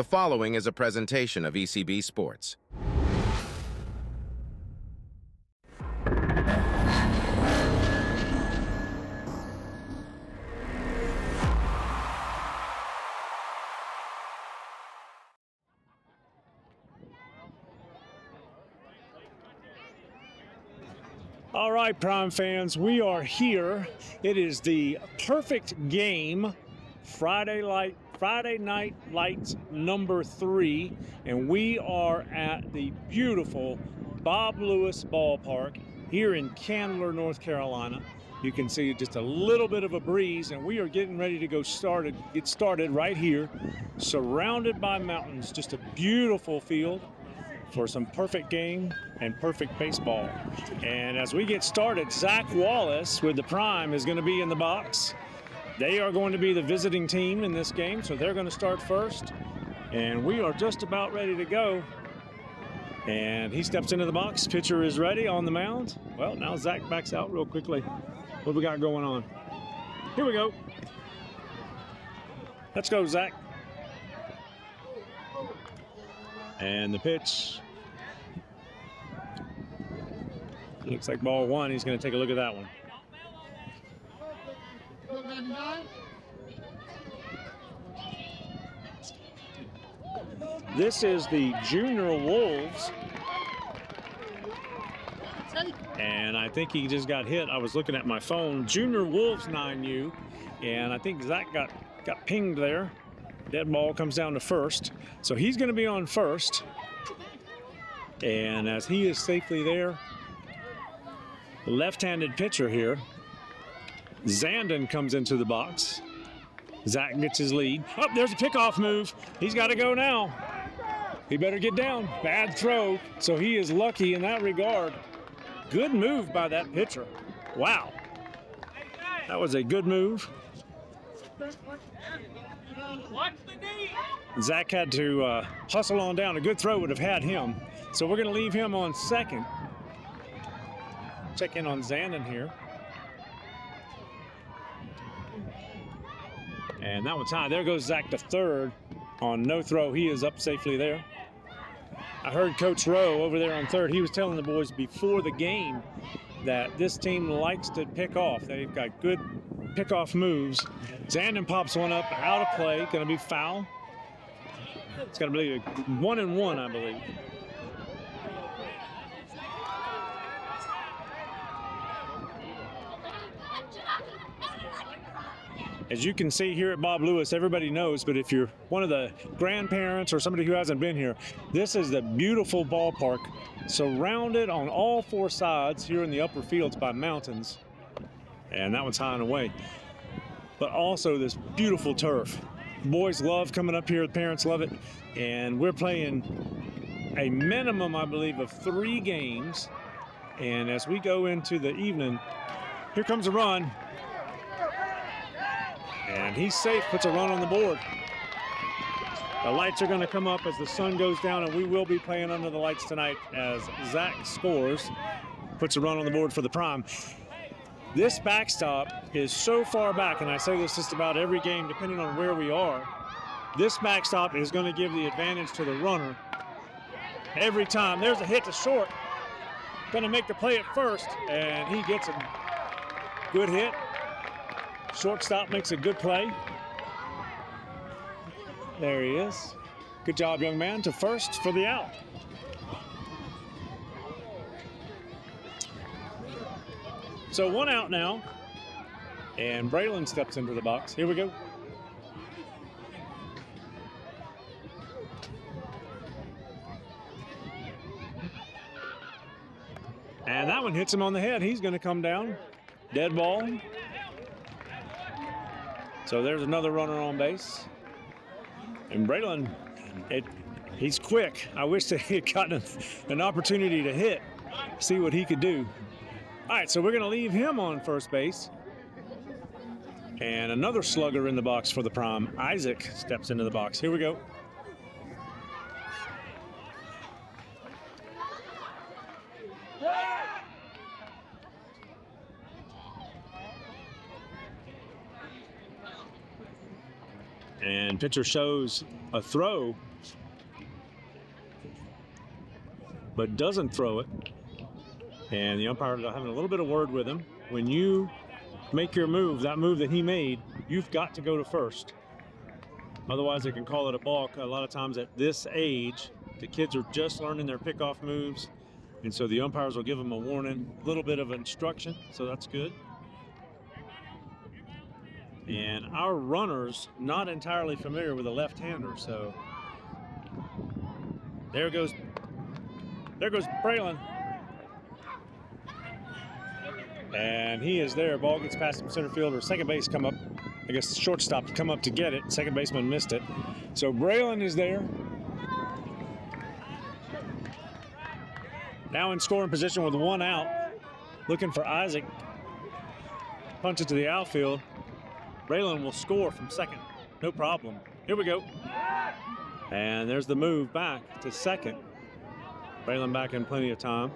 The following is a presentation of ECB Sports. All right, Prime fans, we are here. It is the perfect game, Friday Night Lights number 3, and we are at the beautiful Bob Lewis Ballpark here in Candler, North Carolina. You can see just a little bit of a breeze, and we are getting ready to get started right here, surrounded by mountains. Just a beautiful field for some perfect game and perfect baseball. And as we get started, Zach Wallace with the Prime is going to be in the box. They are going to be the visiting team in this game, so they're going to start first. And we are just about ready to go. And he steps into the box. Pitcher is ready on the mound. Well, now Zach backs out real quickly. What we got going on? Here we go. Let's go, Zach. And the pitch. Looks like ball one. He's going to take a look at that one. This is the Junior Wolves. And I think he just got hit. I was looking at my phone. Junior Wolves 9U. And I think Zach got pinged there. Dead ball comes down to first. So he's going to be on first. And as he is safely there, left-handed pitcher here, Zandon comes into the box. Zach gets his lead. Oh, there's a pickoff move. He's got to go now. He better get down. Bad throw. So he is lucky in that regard. Good move by that pitcher. Wow. That was a good move. Zach had to hustle on down. A good throw would have had him. So we're going to leave him on second. Check in on Zandon here. And that one's high. There goes Zach to third on no throw. He is up safely there. I heard Coach Rowe over there on third. He was telling the boys before the game that this team likes to pick off. They've got good pickoff moves. Zandon pops one up out of play. Going to be foul. It's going to be a 1-1, I believe. As you can see here at Bob Lewis, everybody knows, but if you're one of the grandparents or somebody who hasn't been here, this is the beautiful ballpark surrounded on all four sides here in the upper fields by mountains. And that one's high and away. But also this beautiful turf. Boys love coming up here, the parents love it. And we're playing a minimum, I believe, of 3 games. And as we go into the evening, here comes a run. And he's safe, puts a run on the board. The lights are going to come up as the sun goes down, and we will be playing under the lights tonight as Zach scores, puts a run on the board for the Prime. This backstop is so far back, and I say this just about every game, depending on where we are. This backstop is going to give the advantage to the runner every time. There's a hit to short. Going to make the play at first, and he gets a good hit. Shortstop makes a good play. There he is. Good job, young man, to first for the out. So 1 out now. And Braylon steps into the box. Here we go. And that one hits him on the head. He's going to come down. Dead ball. So there's another runner on base. And Braylon, he's quick. I wish that he had gotten an opportunity to hit, see what he could do. All right, so we're going to leave him on first base. And another slugger in the box for the Prime. Isaac steps into the box. Here we go. And pitcher shows a throw but doesn't throw it. And the umpire is having a little bit of word with him. When you make your move, that move that he made, you've got to go to first. Otherwise, they can call it a balk. A lot of times at this age, the kids are just learning their pickoff moves. And so the umpires will give them a warning, a little bit of instruction. So that's good. And our runner's not entirely familiar with a left-hander. So there goes Braylon. And he is there. Ball gets past him, center fielder. Second base come up. I guess shortstop come up to get it. Second baseman missed it. So Braylon is there. Now in scoring position with one out. Looking for Isaac. Punch it to the outfield. Braylon will score from second. No problem. Here we go. And there's the move back to second. Braylon back in plenty of time.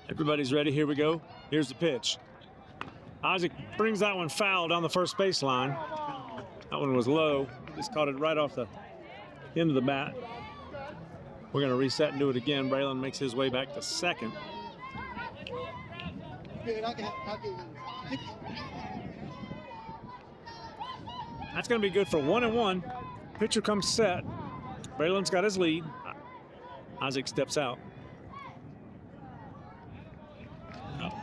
Everybody's ready. Here we go. Here's the pitch. Isaac brings that one foul down the first baseline. That one was low. Just caught it right off the end of the bat. We're going to reset and do it again. Braylon makes his way back to second. That's going to be good for 1-1. Pitcher comes set. Braylon's got his lead. Isaac steps out.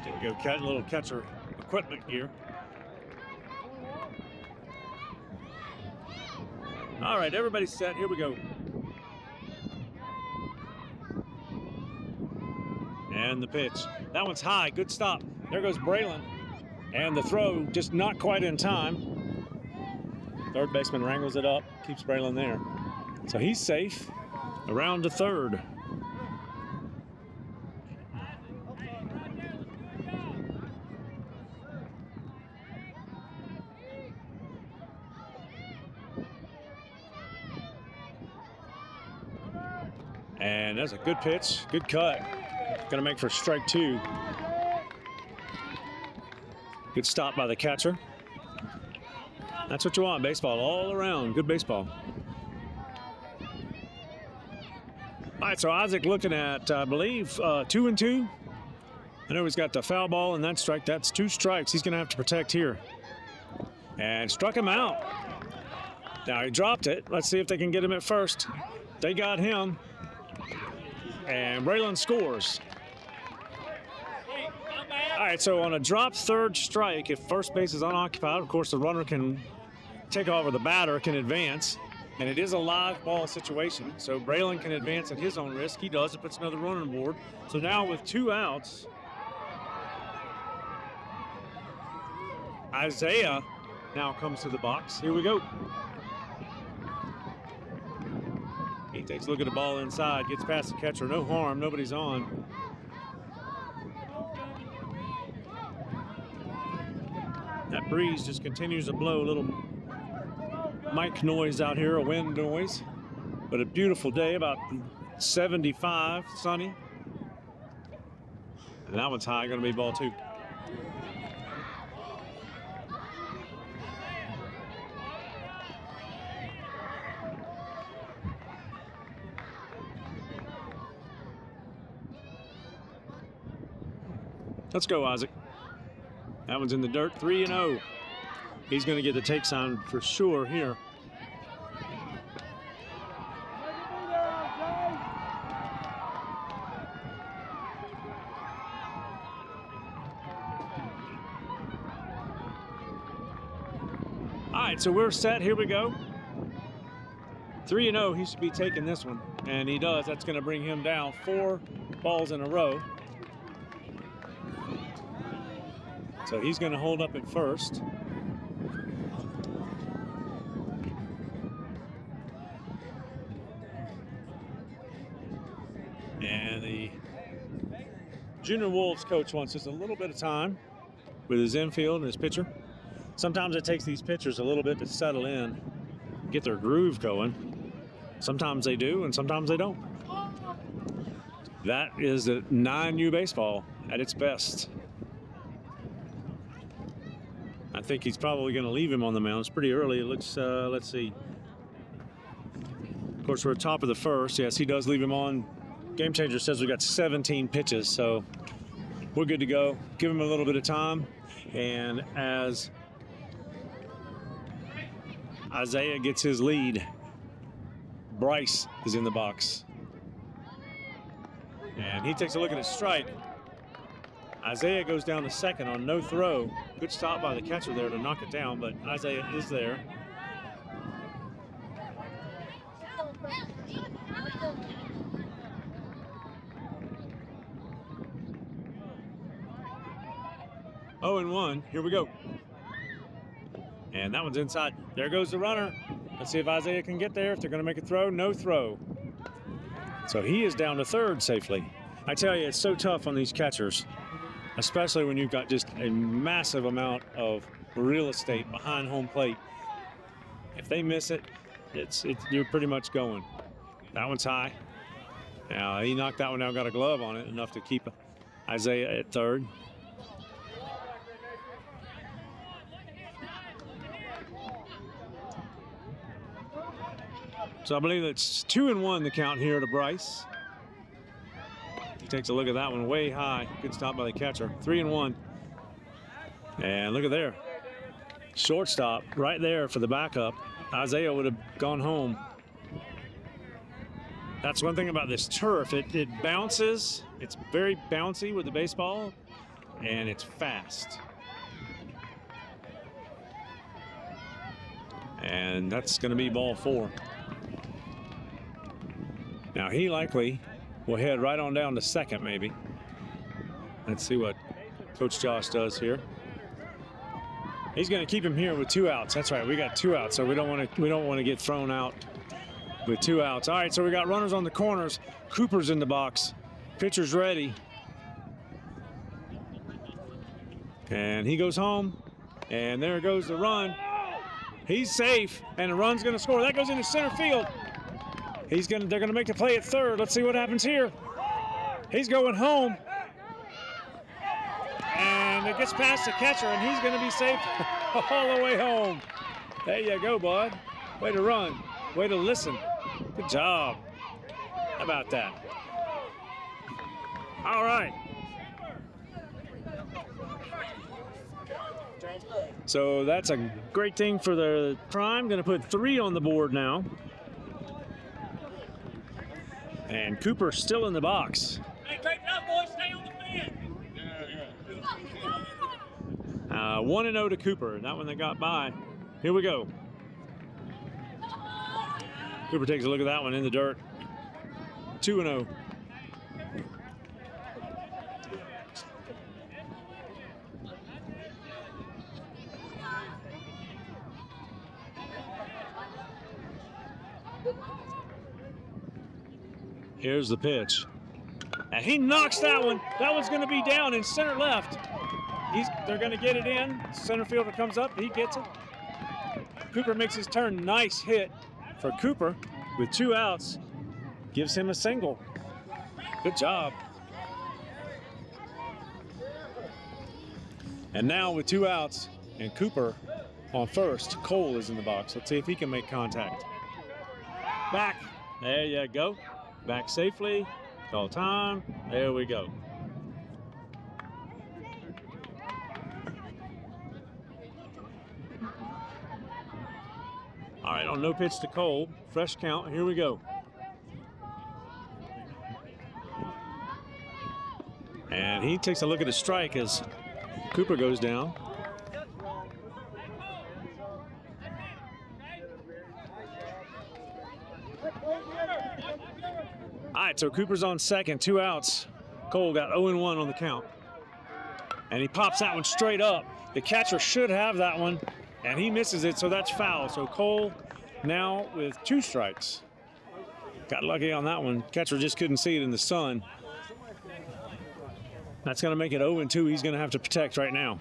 There we go, a little catcher equipment here. All right, everybody's set. Here we go. And the pitch. That one's high. Good stop. There goes Braylon. And the throw just not quite in time. Third baseman wrangles it up, keeps Braylon there. So he's safe. Around to third. And that's a good pitch, good cut. Gonna make for strike two. Good stop by the catcher. That's what you want, baseball all around, good baseball. All right, so Isaac looking at, I believe, 2-2. I know he's got the foul ball and that strike. That's two strikes he's gonna have to protect here. And struck him out. Now he dropped it. Let's see if they can get him at first. They got him. And Braylon scores. All right, so on a drop third strike, if first base is unoccupied, of course the runner can take over, the batter can advance. And it is a live ball situation, so Braylon can advance at his own risk. He does. It puts another runner on board. So now with two outs, Isaiah now comes to the box. Here we go. He takes a look at the ball inside, gets past the catcher. No harm, nobody's on. That breeze just continues to blow. A little mic noise out here, a wind noise. But a beautiful day, about 75, sunny. And that one's high, gonna be ball two. Let's go, Isaac. That one's in the dirt, 3-0. He's going to get the take sign for sure here. All right, so we're set. Here we go. 3-0. He should be taking this one, and he does. That's going to bring him down 4 balls in a row. So he's going to hold up at first. And the Junior Wolves coach wants just a little bit of time with his infield and his pitcher. Sometimes it takes these pitchers a little bit to settle in, get their groove going. Sometimes they do, and sometimes they don't. That is a 9U baseball at its best. I think he's probably going to leave him on the mound. It's pretty early. It looks, let's see. Of course, we're at top of the first. Yes, he does leave him on. Game Changer says we got 17 pitches, so we're good to go. Give him a little bit of time. And as Isaiah gets his lead, Bryce is in the box. And he takes a look at his strike. Isaiah goes down to second on no throw. Good stop by the catcher there to knock it down, but Isaiah is there. Oh, and 1. Here we go. And that one's inside. There goes the runner. Let's see if Isaiah can get there. If they're going to make a throw, no throw. So he is down to third safely. I tell you, it's so tough on these catchers, especially when you've got just a massive amount of real estate behind home plate. If they miss it, you're pretty much going. That one's high. Now, he knocked that one down, got a glove on it, enough to keep Isaiah at third. So I believe it's 2-1 the count here to Bryce. He takes a look at that one way high. Good stop by the catcher. 3-1. And look at there. Shortstop right there for the backup. Isaiah would have gone home. That's one thing about this turf. It bounces. It's very bouncy with the baseball, and it's fast. And that's going to be ball 4. Now he likely will head right on down to second, maybe. Let's see what Coach Josh does here. He's going to keep him here with 2 outs. That's right, we got 2 outs, so we don't want to get thrown out with 2 outs. All right, so we got runners on the corners. Cooper's in the box. Pitcher's ready. And he goes home, and there goes the run. He's safe, and the run's going to score. That goes into center field. They're gonna make the play at third. Let's see what happens here. He's going home. And it gets past the catcher, and he's gonna be safe all the way home. There you go, bud. Way to run. Way to listen. Good job. How about that? All right. So that's a great thing for the Prime. Gonna put 3 on the board now. And Cooper's still in the box. Hey, take it up, boys. Stay on the fence. 1-0 to Cooper. That one they got by. Here we go. Cooper takes a look at that one in the dirt. 2-0. Here's the pitch. And he knocks that one. That one's going to be down in center left. They're going to get it in. Center fielder comes up. He gets it. Cooper makes his turn. Nice hit for Cooper with 2 outs. Gives him a single. Good job. And now with 2 outs and Cooper on first, Cole is in the box. Let's see if he can make contact. Back. There you go. Back safely. Call time. There we go. All right, on no pitch to Cole. Fresh count. Here we go. And he takes a look at his strike as Cooper goes down. All right, so Cooper's on second, 2 outs. Cole got 0-1 on the count. And he pops that one straight up. The catcher should have that one, and he misses it, so that's foul. So Cole now with 2 strikes. Got lucky on that one. Catcher just couldn't see it in the sun. That's going to make it 0-2. He's going to have to protect right now.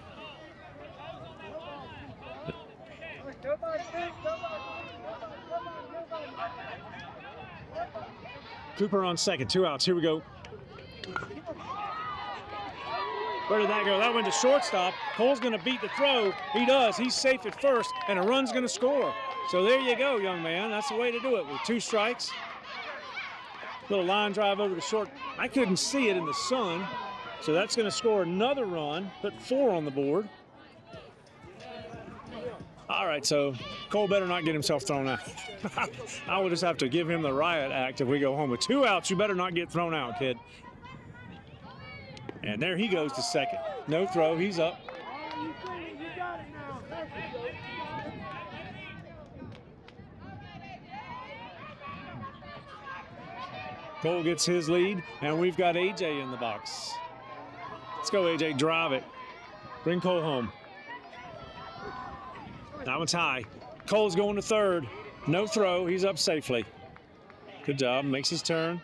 Cooper on second, 2 outs. Here we go. Where did that go? That went to shortstop. Cole's going to beat the throw. He does. He's safe at first, and a run's going to score. So there you go, young man. That's the way to do it with 2 strikes. Little line drive over to short. I couldn't see it in the sun, so that's going to score another run, put 4 on the board. All right, so Cole better not get himself thrown out. I will just have to give him the riot act if we go home. With 2 outs, you better not get thrown out, kid. And there he goes to second. No throw, he's up. Cole gets his lead, and we've got AJ in the box. Let's go, AJ, drive it. Bring Cole home. That one's high. Cole's going to third. No throw, he's up safely. Good job, makes his turn.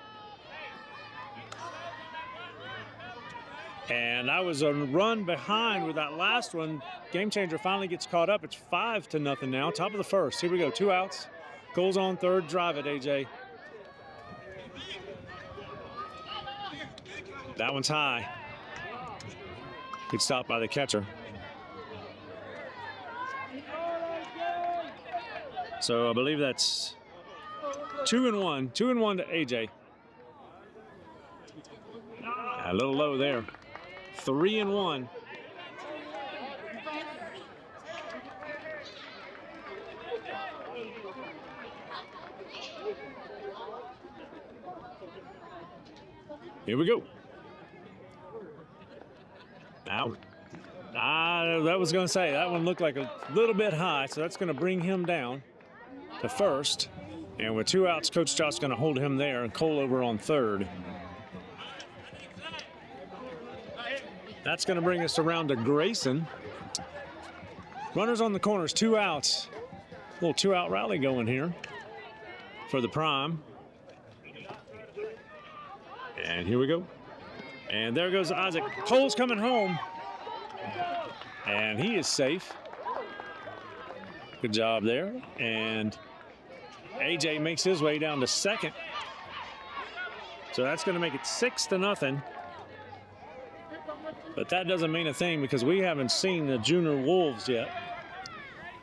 And I was a run behind with that last one. Game changer finally gets caught up. It's 5-0 now, top of the first. Here we go, 2 outs. Cole's on third, drive it, AJ. That one's high. Good stop by the catcher. So I believe that's 2-1. 2-1 to AJ. A little low there. 3-1. Here we go. Out. That was going to say, that one looked like a little bit high, so that's going to bring him down to first. And with 2 outs, Coach Josh's going to hold him there, and Cole over on third. That's going to bring us around to Grayson. Runners on the corners, 2 outs. A little 2-out rally going here for the prime. And here we go. And there goes Isaac. Cole's coming home. And he is safe. Good job there. And AJ makes his way down to second. So that's going to make it 6-0. But that doesn't mean a thing because we haven't seen the Junior Wolves yet.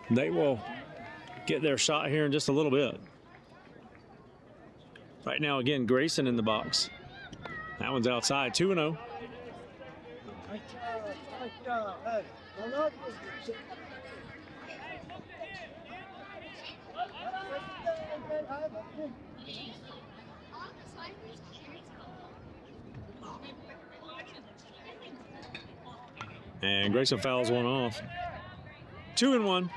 They will get their shot here in just a little bit. Right now, again, Grayson in the box. That one's outside, 2-0. And Grayson fouls one off. 2-1.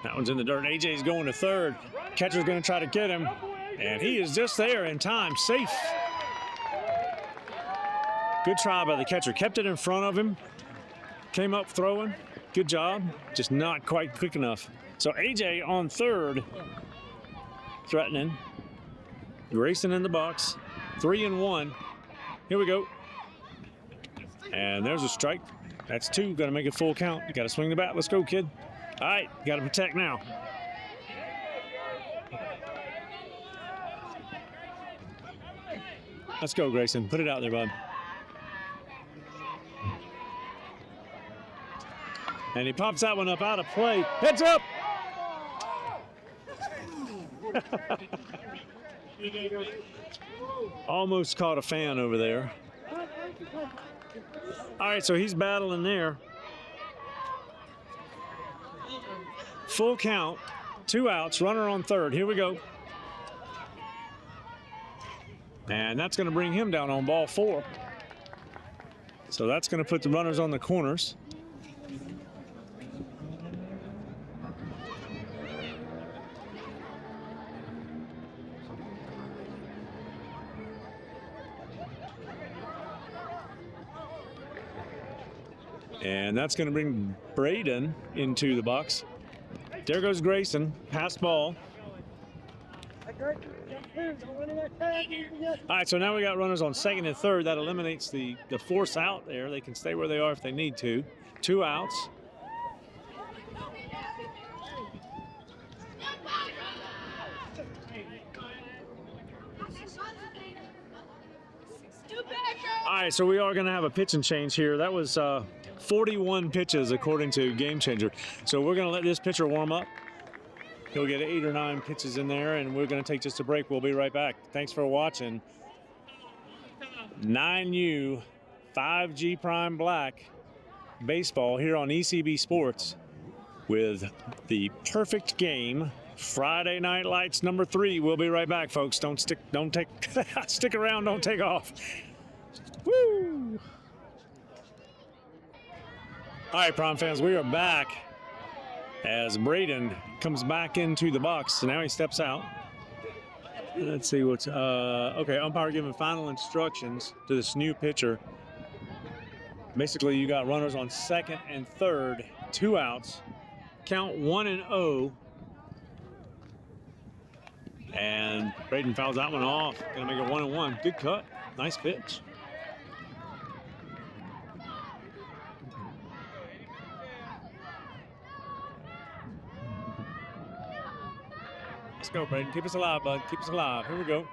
That one's in the dirt. AJ's going to third. Catcher's going to try to get him. And he is just there in time, safe. Good try by the catcher. Kept it in front of him. Came up throwing. Good job. Just not quite quick enough. So AJ on third. Threatening. Grayson in the box. 3-1. Here we go. And there's a strike. That's 2. Got to make it full count. You got to swing the bat. Let's go, kid. All right. Got to protect now. Let's go, Grayson. Put it out there, bud. And he pops that one up out of play. Heads up! Almost caught a fan over there. All right, so he's battling there. Full count, 2 outs, runner on third. Here we go. And that's going to bring him down on ball 4. So that's going to put the runners on the corners. And that's going to bring Braden into the box There goes Grayson. Pass ball. All right, so now we got runners on second and third. That eliminates the force out there. They can stay where they are if they need to. 2 outs. All right, so we are going to have a pitching change here. That was 41 pitches according to Game Changer. So we're going to let this pitcher warm up. He'll get 8 or 9 pitches in there, and we're going to take just a break. We'll be right back. Thanks for watching 9U 5G Prime Black baseball here on ECB Sports with the perfect game. Friday Night Lights number 3. We'll be right back, folks. Stick around, don't take off. Woo! All right, Prom fans, we are back as Braden comes back into the box. So now he steps out. Let's see what's okay. Umpire giving final instructions to this new pitcher. Basically, you got runners on second and third, 2 outs, count 1-0, and Braden fouls that one off. Gonna make it 1-1. Good cut, nice pitch. Let's go, Braden. Keep us alive, bud. Keep us alive. Here we go.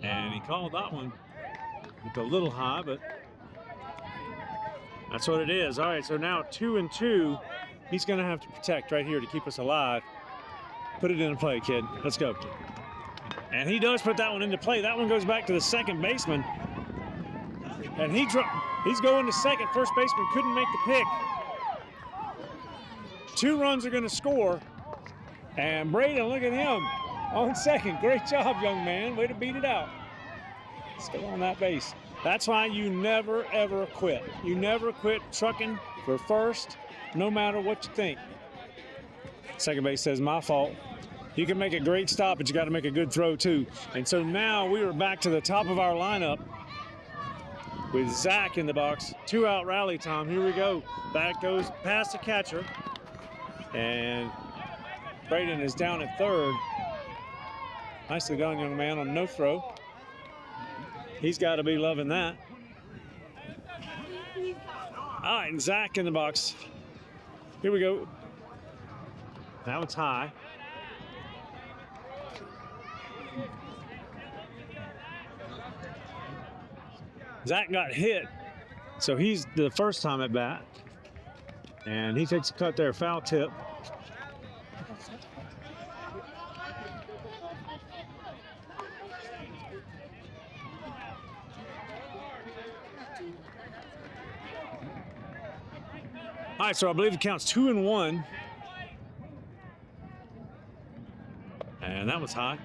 And he called that one. It's a little high, but that's what it is. All right, so now 2-2. He's going to have to protect right here to keep us alive. Put it into play, kid. Let's go. And he does put that one into play. That one goes back to the second baseman. And he's going to second. First baseman couldn't make the pick. 2 runs are going to score. And Braden, look at him on second. Great job, young man. Way to beat it out. Still on that base. That's why you never, ever quit. You never quit trucking for first, no matter what you think. Second base says, my fault. You can make a great stop, but you got to make a good throw, too. And so now we are back to the top of our lineup with Zach in the box. 2-out rally time. Here we go. That goes past the catcher. And Braden is down at third. Nicely done, young man, on no throw. He's got to be loving that. All right, and Zach in the box. Here we go. That one's high. Zach got hit, so he's the first time at bat. And he takes a cut there, foul tip. All right, so I believe it counts 2-1. And that was high.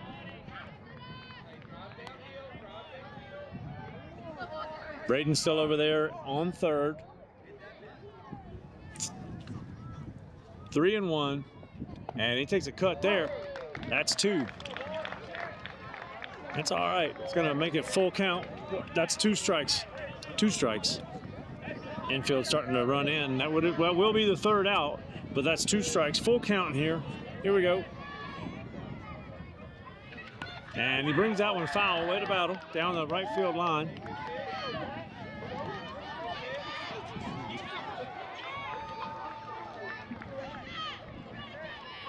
Braden's still over there on third. 3-1, and he takes a cut there. That's 2. That's all right. It's going to make it full count. That's 2 strikes. 2 strikes. Infield starting to run in. That will be the third out, but that's 2 strikes. Full count here. Here we go. And he brings that one foul. Way to battle down the right field line.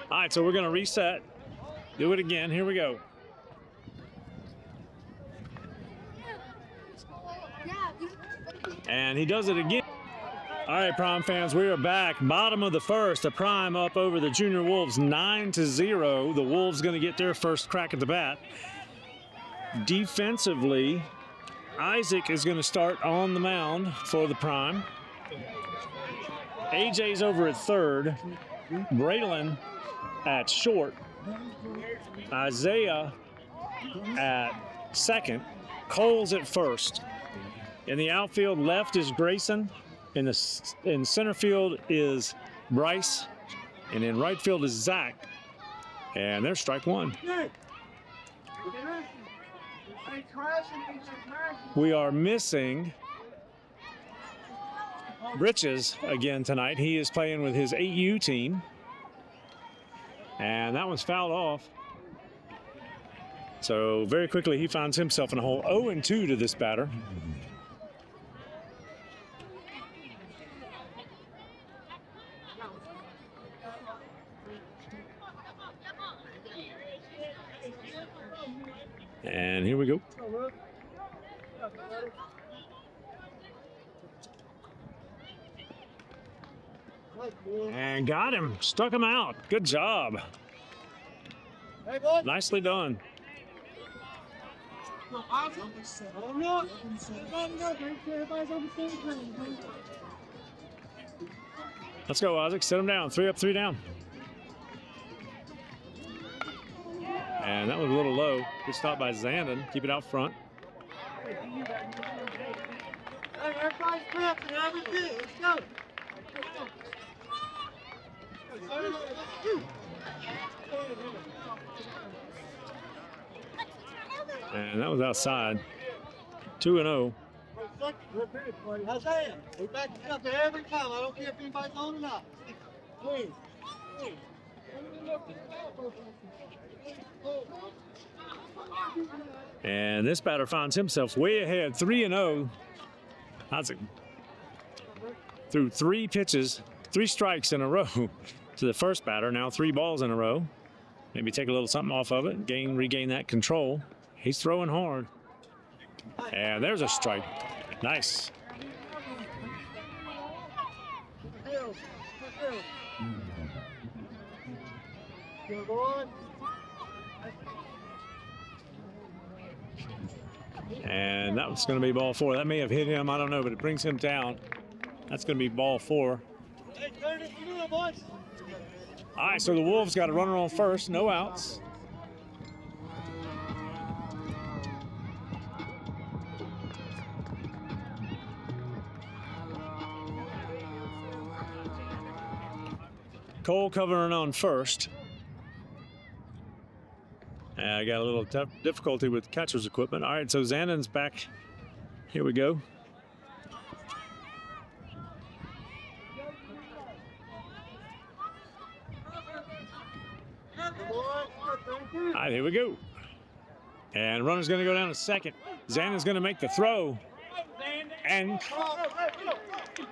All right, so we're going to reset. Do it again. Here we go. And he does it again. All right, Prime fans, we are back. Bottom of the first, the Prime up over the Junior Wolves 9-0. The Wolves going to get their first crack at the bat. Defensively, Isaac is going to start on the mound for the Prime. AJ's over at third. Braylon at short. Isaiah at second. Cole's at first. In the outfield, left is Grayson. In center field is Bryce. And in right field is Zach. And there's strike 1. We are missing Britches again tonight. He is playing with his 8U team. And that one's fouled off. So very quickly he finds himself in a hole. 0-2 to this batter. And here we go. And got him. Struck him out. Good job. Nicely done. Let's go, Isaac. Set him down. 3 up, 3 down. And that was a little low. Good stop by Zandon. Keep it out front. And that was outside. 2-0. We back it up every time. I don't care if anybody's on or not. Please. And this batter finds himself way ahead, 3-0. Isaac threw 3 pitches, 3 strikes in a row to the first batter. Now 3 balls in a row. Maybe take a little something off of it, regain that control. He's throwing hard. And there's a strike. Nice. Good boy. And that was going to be ball 4. That may have hit him. I don't know, but it brings him down. That's going to be ball 4. Hey, turn it through, boys. All right, so the Wolves got a runner on first, no outs. Cole covering on first. I got a little difficulty with catcher's equipment. All right, so Zandon's back. Here we go. All right, here we go. And runner's going to go down to second. Zandon's going to make the throw. And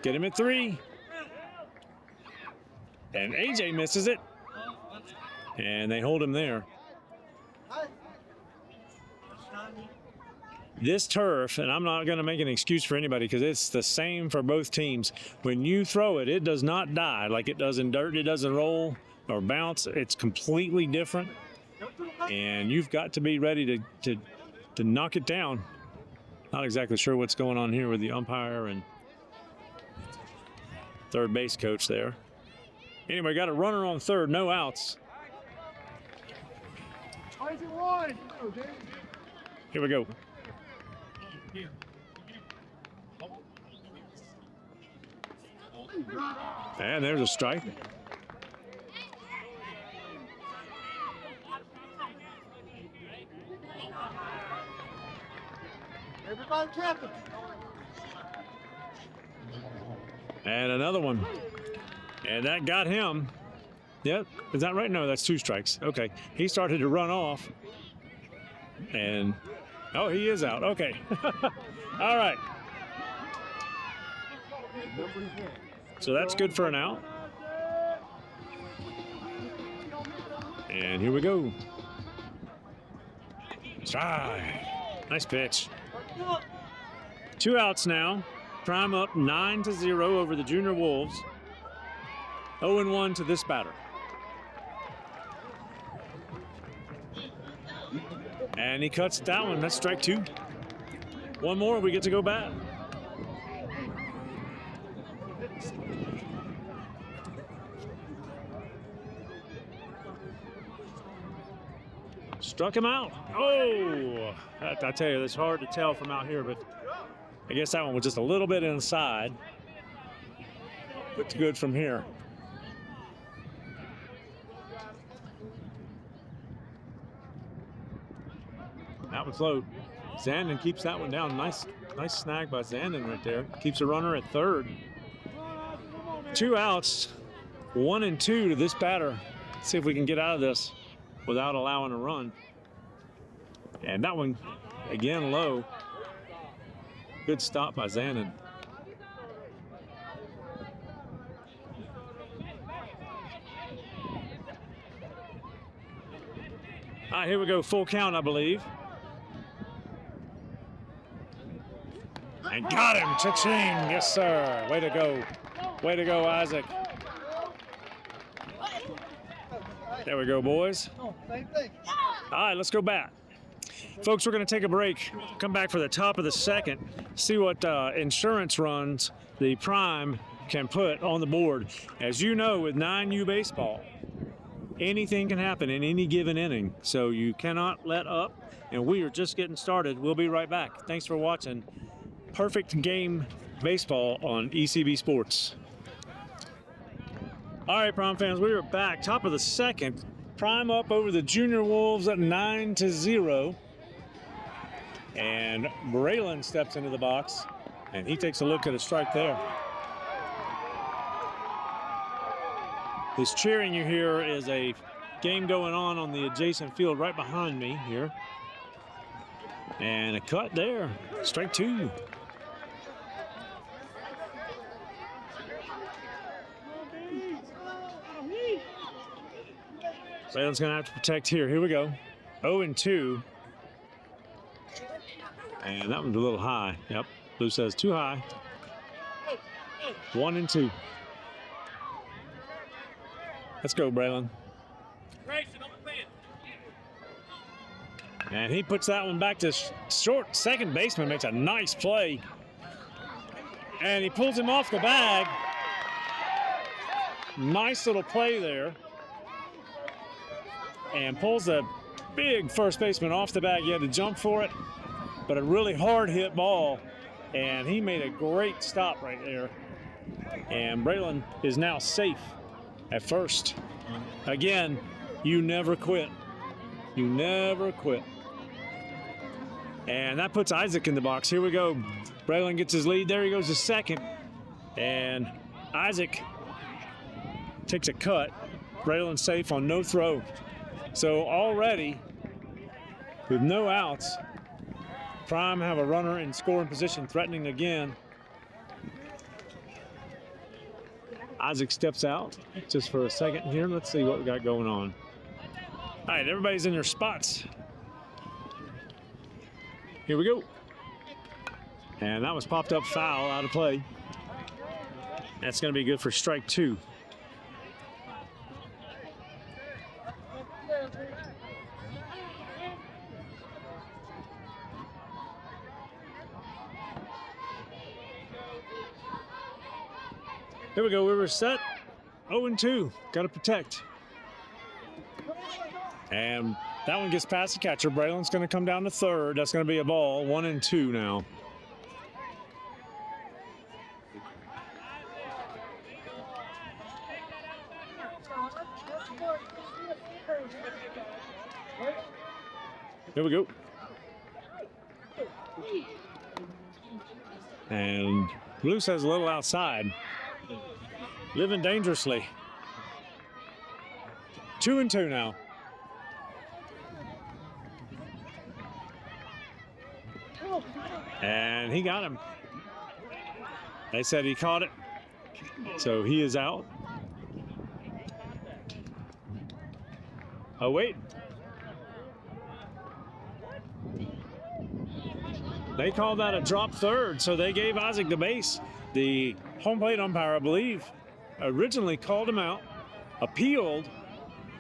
get him at 3. And AJ misses it. And they hold him there. This turf, and I'm not going to make an excuse for anybody because it's the same for both teams. When you throw it, it does not die like it does in dirt. It doesn't roll or bounce. It's completely different. And you've got to be ready to knock it down. Not exactly sure what's going on here with the umpire and third base coach there. Anyway, got a runner on third, no outs. Here we go. And there's a strike. Everybody trapping. And another one. And that got him. Yep. Is that right? No, that's 2 strikes. Okay. He started to run off. And, oh, he is out. Okay. All right. So that's good for an out. And here we go. Strike. Nice pitch. 2 outs now. Prime up 9-0 over the Junior Wolves. 0-1 to this batter. And he cuts that one. That's strike 2. One more, we get to go back. Struck him out. Oh, I tell you, it's hard to tell from out here, but I guess that one was just a little bit inside. But good from here. That was low. Zandon keeps that one down. Nice snag by Zandon right there. Keeps a runner at third. 2 outs, 1 and 2 to this batter. Let's see if we can get out of this without allowing a run. And that one, again, low. Good stop by Zanin. All right, here we go, full count, I believe. And got him, cha-ching, yes sir. Way to go, Isaac. There we go, boys. All right, let's go back. Folks, we're gonna take a break, come back for the top of the second, see what insurance runs the Prime can put on the board. As you know, with 9U baseball, anything can happen in any given inning, so you cannot let up, and we are just getting started. We'll be right back. Thanks for watching Perfect Game Baseball on ECB Sports. All right, Prime fans, we are back. Top of the second. Prime up over the Junior Wolves at 9-0. And Braylon steps into the box, and he takes a look at a strike there. This cheering you hear is a game going on the adjacent field right behind me here. And a cut there, strike 2. Braylon's gonna have to protect here. Here we go. 0-2. And that one's a little high. Yep, Blue says too high. 1-2. Let's go, Braylon. And he puts that one back to short. Second baseman makes a nice play. And he pulls him off the bag. Nice little play there. And pulls a big first baseman off the bag. He had to jump for it, but a really hard hit ball. And he made a great stop right there. And Braylon is now safe at first. Again, you never quit. You never quit. And that puts Isaac in the box. Here we go. Braylon gets his lead. There he goes to second. And Isaac takes a cut. Braylon safe on no throw. So already, with no outs, Prime have a runner in scoring position, threatening again. Isaac steps out just for a second here. Let's see what we got going on. All right, everybody's in their spots. Here we go. And that was popped up foul, out of play. That's going to be good for strike 2. Here we go, we were set. 0-2, gotta protect. And that one gets past the catcher. Braylon's gonna come down to third. That's gonna be a ball, 1-2 now. Here we go. And Blue says a little outside. Living dangerously. 2-2 now. And he got him. They said he caught it. So he is out. Oh, wait. They called that a drop third, so they gave Isaac the base. The home plate umpire, I believe, originally called him out, appealed,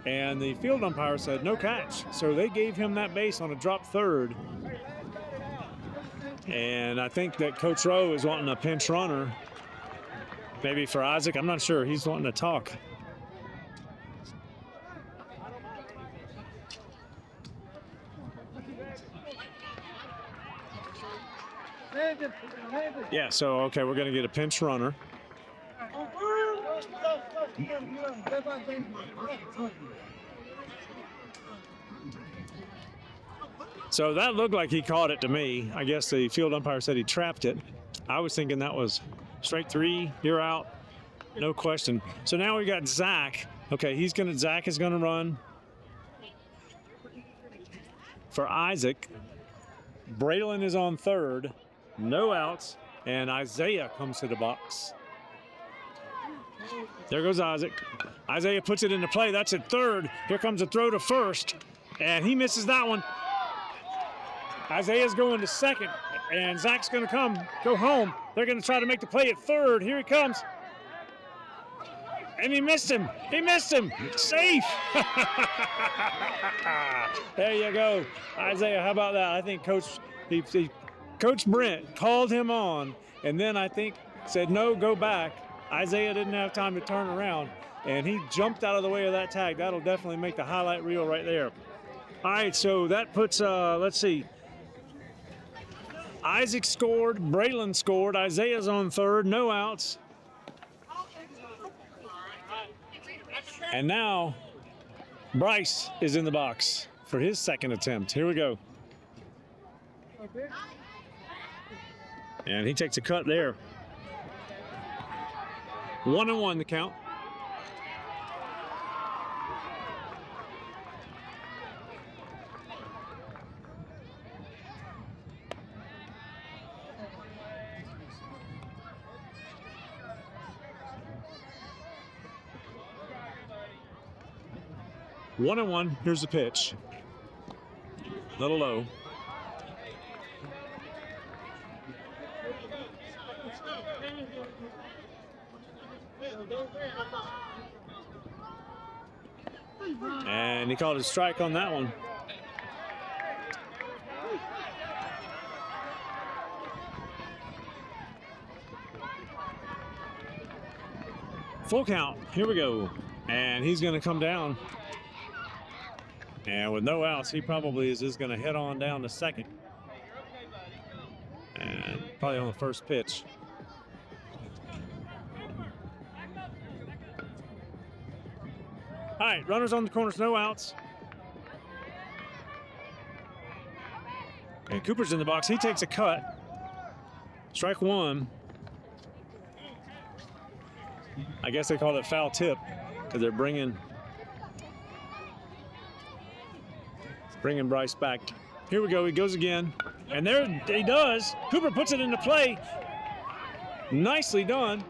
and the field umpire said no catch. So they gave him that base on a drop third. And I think that Coach Rowe is wanting a pinch runner, maybe for Isaac. I'm not sure. He's wanting to talk. Yeah, so, okay, we're going to get a pinch runner. So that looked like he caught it to me. I guess the field umpire said he trapped it. I was thinking that was strike 3, you're out. no question. So now we got Zach. Okay, Zach is gonna run for Isaac. Braylon is on third, no outs, and Isaiah comes to the box. There goes Isaac. Isaiah puts it into play. That's at third. Here comes a throw to first, and he misses that one. Isaiah's going to second, and Zach's going to go home. They're going to try to make the play at third. Here he comes. And he missed him. He missed him. Safe. There you go. Isaiah, how about that? I think Coach Brent called him on, and then I think said, no, go back. Isaiah didn't have time to turn around, and he jumped out of the way of that tag. That'll definitely make the highlight reel right there. All right, so that puts, let's see. Isaac scored, Braylon scored, Isaiah's on third, no outs. And now Bryce is in the box for his second attempt. Here we go. And he takes a cut there. 1-1 the count. One and one. Here's the pitch. A little low. And he called a strike on that one. Full count. Here we go. And he's going to come down. And with no outs, he probably is just going to head on down to second. And probably on the first pitch. All right, runners on the corners, no outs. And Cooper's in the box. He takes a cut. Strike one. I guess they call it foul tip because they're bringing Bryce back. Here we go. He goes again. And there he does. Cooper puts it into play. Nicely done.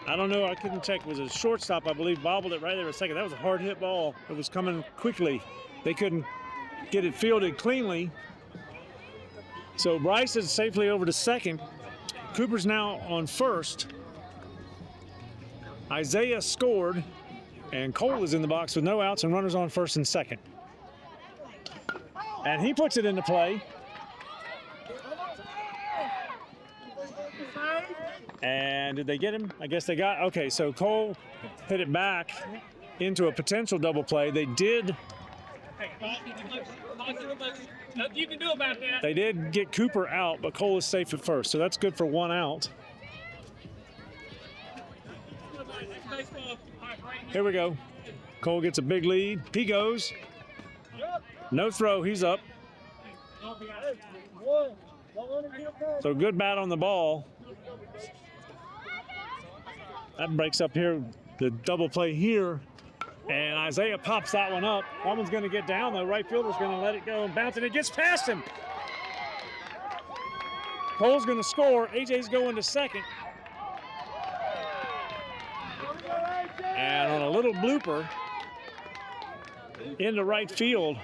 I don't know. I couldn't check. It was a shortstop, I believe, bobbled it right there a second. That was a hard hit ball. It was coming quickly. They couldn't get it fielded cleanly. So Bryce is safely over to second. Cooper's now on first. Isaiah scored. And Cole is in the box with no outs and runners on first and second. And he puts it into play. And did they get him? I guess they got, okay, so Cole hit it back into a potential double play. They did. Nothing you can do about that. They did get Cooper out, but Cole is safe at first, so that's good for one out. Here we go. Cole gets a big lead. He goes. No throw, he's up. So good bat on the ball. That breaks up here, the double play here. And Isaiah pops that one up. That one's going to get down, though. Right fielder's going to let it go and bounce, and it gets past him. Cole's going to score. AJ's going to second. And on a little blooper into right field,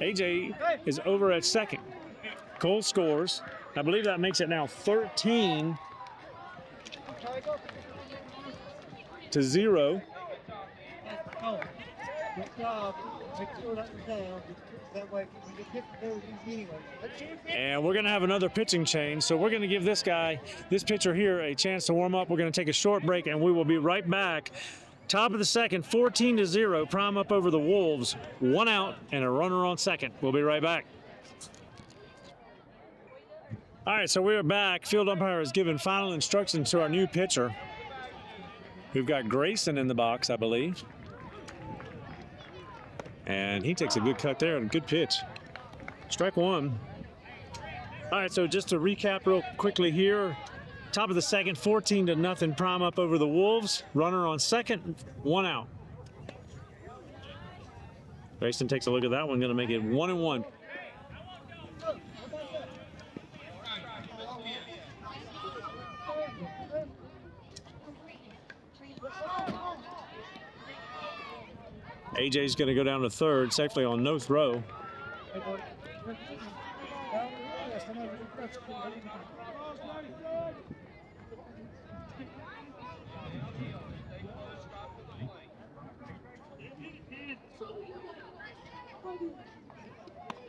AJ is over at second. Cole scores. I believe that makes it now 13-0. And we're going to have another pitching change, so we're going to give this pitcher here, a chance to warm up. We're going to take a short break, and we will be right back. Top of the second, 14-0. Prime up over the Wolves. One out and a runner on second. We'll be right back. All right, so we're back. Field umpire has given final instructions to our new pitcher. We've got Grayson in the box, I believe. And he takes a good cut there and a good pitch. Strike one. All right, so just to recap real quickly here. Top of the second, 14-0 Prime up over the Wolves. Runner on second, 1 out. Grayson takes a look at that one, going to make it 1-1. AJ's going to go down to third, safely on no throw.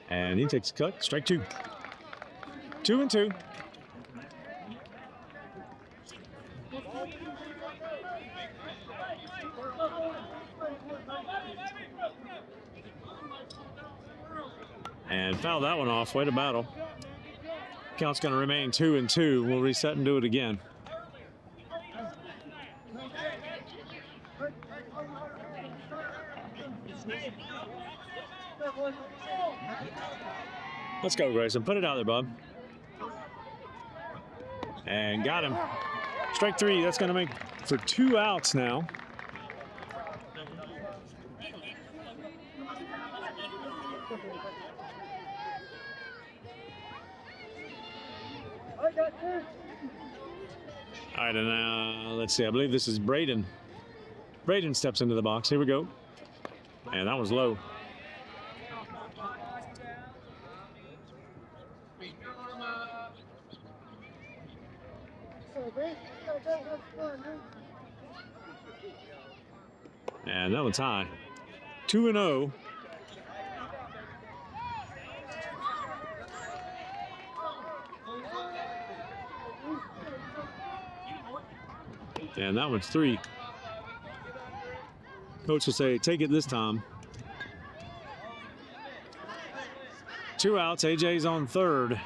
And he takes a cut, strike 2. 2-2. And foul that one off. Way to battle. Count's going to remain 2-2. We'll reset and do it again. Let's go, Grayson. Put it out there, bub. And got him. Strike 3. That's going to make for 2 outs now. All right, and now let's see. I believe this is Braden. Braden steps into the box. Here we go. And that was low. And that one's high. 2-0. And that one's 3. Coach will say, take it this time. 2 outs. AJ's on third.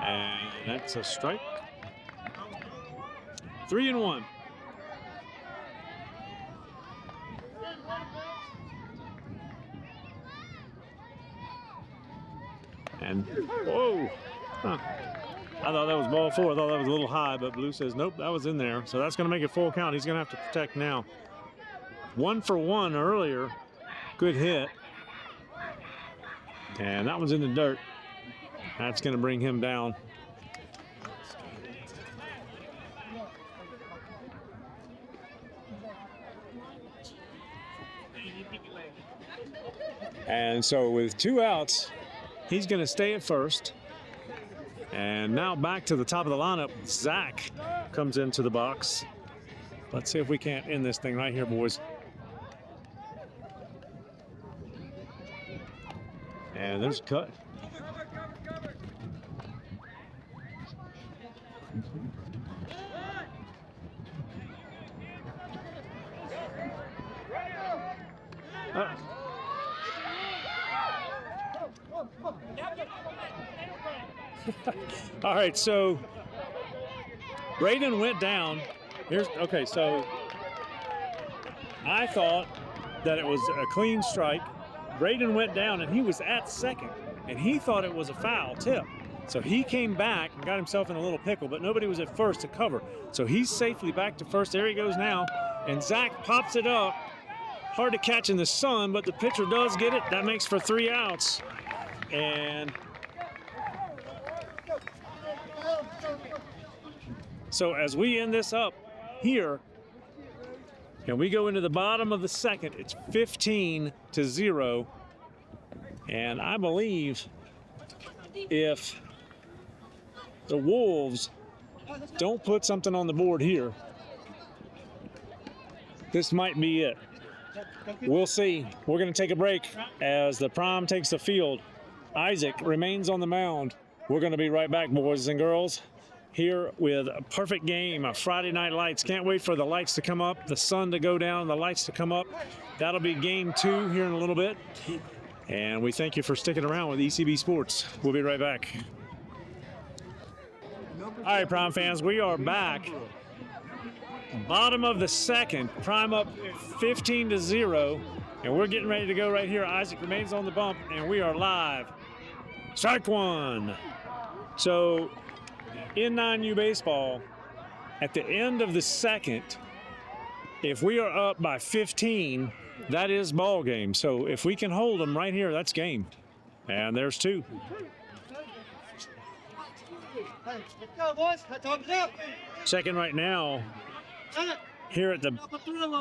And that's a strike. 3-1. And, whoa. Huh. I thought that was ball 4. I thought that was a little high, but Blue says, nope, that was in there. So that's going to make it full count. He's going to have to protect now. 1 for 1 earlier. Good hit. And that one's in the dirt. That's going to bring him down. And so with 2 outs, he's going to stay at first. And now back to the top of the lineup. Zach comes into the box. Let's see if we can't end this thing right here, boys. And there's a cut. All right, so Braden went down. Okay, so I thought that it was a clean strike. Braden went down and he was at second and he thought it was a foul tip. So he came back and got himself in a little pickle, but nobody was at first to cover. So he's safely back to first. There he goes now. And Zach pops it up. Hard to catch in the sun, but the pitcher does get it. That makes for 3 outs. And so as we end this up here, and we go into the bottom of the second, it's 15-0. And I believe if the Wolves don't put something on the board here, this might be it. We'll see. We're going to take a break as the Prime takes the field. Isaac remains on the mound. We're going to be right back, boys and girls, here with a perfect game of Friday Night Lights. Can't wait for the lights to come up, the sun to go down, the lights to come up. That'll be game 2 here in a little bit. And we thank you for sticking around with ECB Sports. We'll be right back. All right, Prime fans, we are back. Bottom of the second, Prime up 15-0, and we're getting ready to go right here. Isaac remains on the bump, and we are live. Strike one. So in 9U baseball, at the end of the second, if we are up by 15, that is ball game. So if we can hold them right here, that's game. And there's two. Hey, let's go, boys. Time's up. Second right now, here at the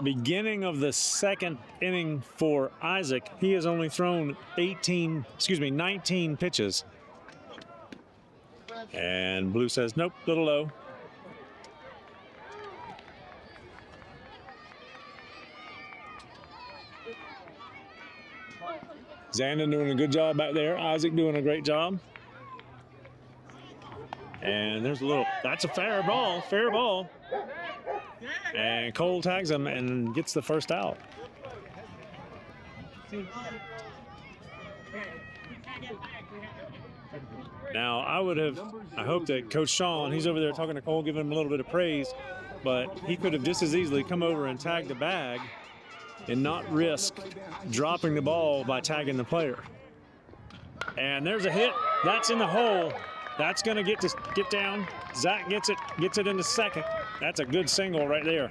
beginning of the second inning for Isaac, he has only thrown 19 pitches. And Blue says, nope, little low. Zandon doing a good job back there. Isaac doing a great job. And there's a little, that's a fair ball. And Cole tags him and gets the first out. Now, I hope that Coach Sean, he's over there talking to Cole, giving him a little bit of praise, but he could have just as easily come over and tagged the bag and not risk dropping the ball by tagging the player. And there's a hit. That's in the hole. That's going to get down. Zach gets it into second. That's a good single right there.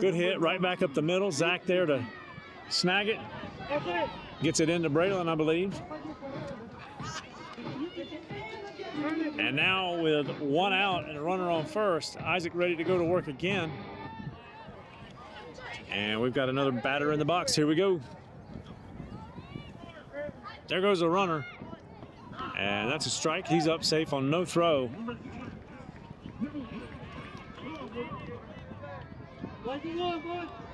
Good hit right back up the middle. Zach there to snag it. Gets it into Braylon, I believe. And now with one out and a runner on first, Isaac ready to go to work again. And we've got another batter in the box. Here we go. There goes a runner. And that's a strike. He's up safe on no throw.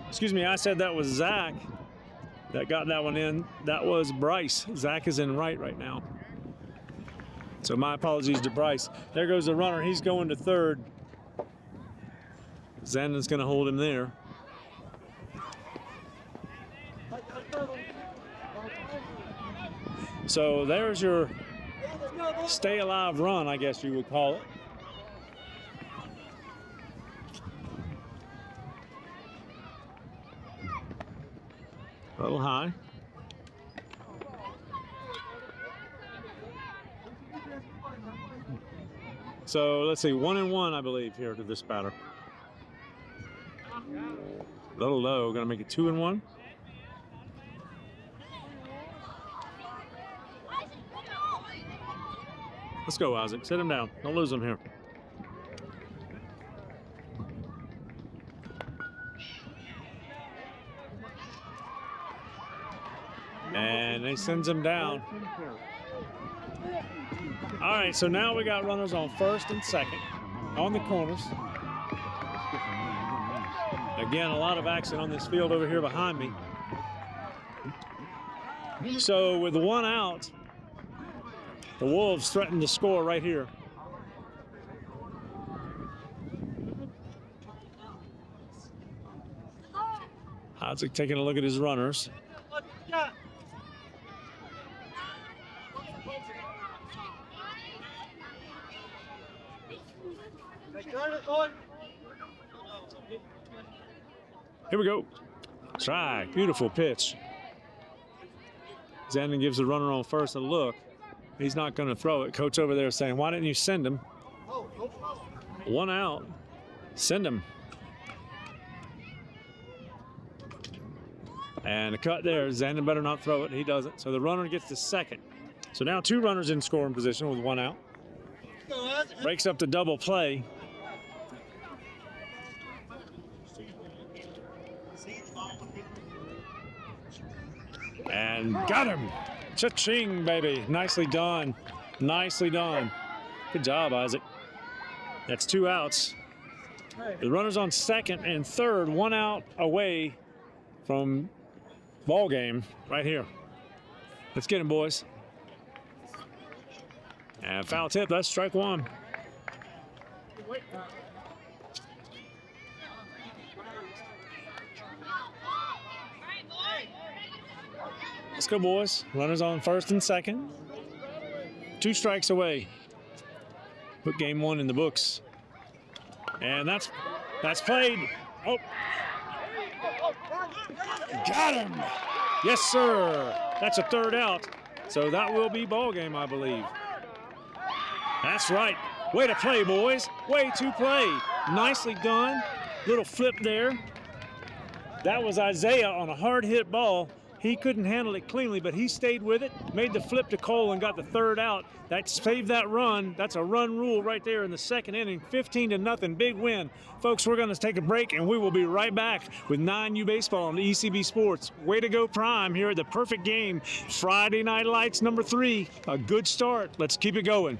Excuse me, I said that was Zach that got that one in. That was Bryce. Zach is in right now. So my apologies to Bryce. There goes the runner. He's going to third. Zandon's going to hold him there. So there's your stay alive run, I guess you would call it. A little high. So let's see, 1-1, I believe, here to this batter. A little low, gonna make it 2-1. Let's go, Isaac. Sit him down. Don't lose him here. And he sends him down. All right, so now we got runners on first and second on the corners. Again, a lot of action on this field over here behind me. So with one out, the Wolves threaten to score right here. Isaac taking a look at his runners. Here we go. Strike. Beautiful pitch. Zandon gives the runner on first a look. He's not going to throw it. Coach over there saying, why didn't you send him? One out. Send him. And a cut there. Zandon better not throw it. He doesn't. So the runner gets to second. So now two runners in scoring position with one out. Breaks up the double play. And got him. Cha-ching, baby. Nicely done. Nicely done. Good job, Isaac. That's two outs. The runner's on second and third, one out away from ball game right here. Let's get him, boys. And foul tip, that's strike one. Let's go, boys. Runners on first and second. Two strikes away. Put game one in the books. And that's played. Oh. Got him. Yes, sir. That's a third out. So that will be ball game, I believe. That's right. Way to play, boys. Way to play. Nicely done. Little flip there. That was Isaiah on a hard hit ball. He couldn't handle it cleanly, but he stayed with it, made the flip to Cole and got the third out. That saved that run. That's a run rule right there in the second inning. 15-0, big win. Folks, we're going to take a break, and we will be right back with 9U Baseball on ECB Sports. Way to go, Prime, here at the perfect game. Friday Night Lights number 3. A good start. Let's keep it going.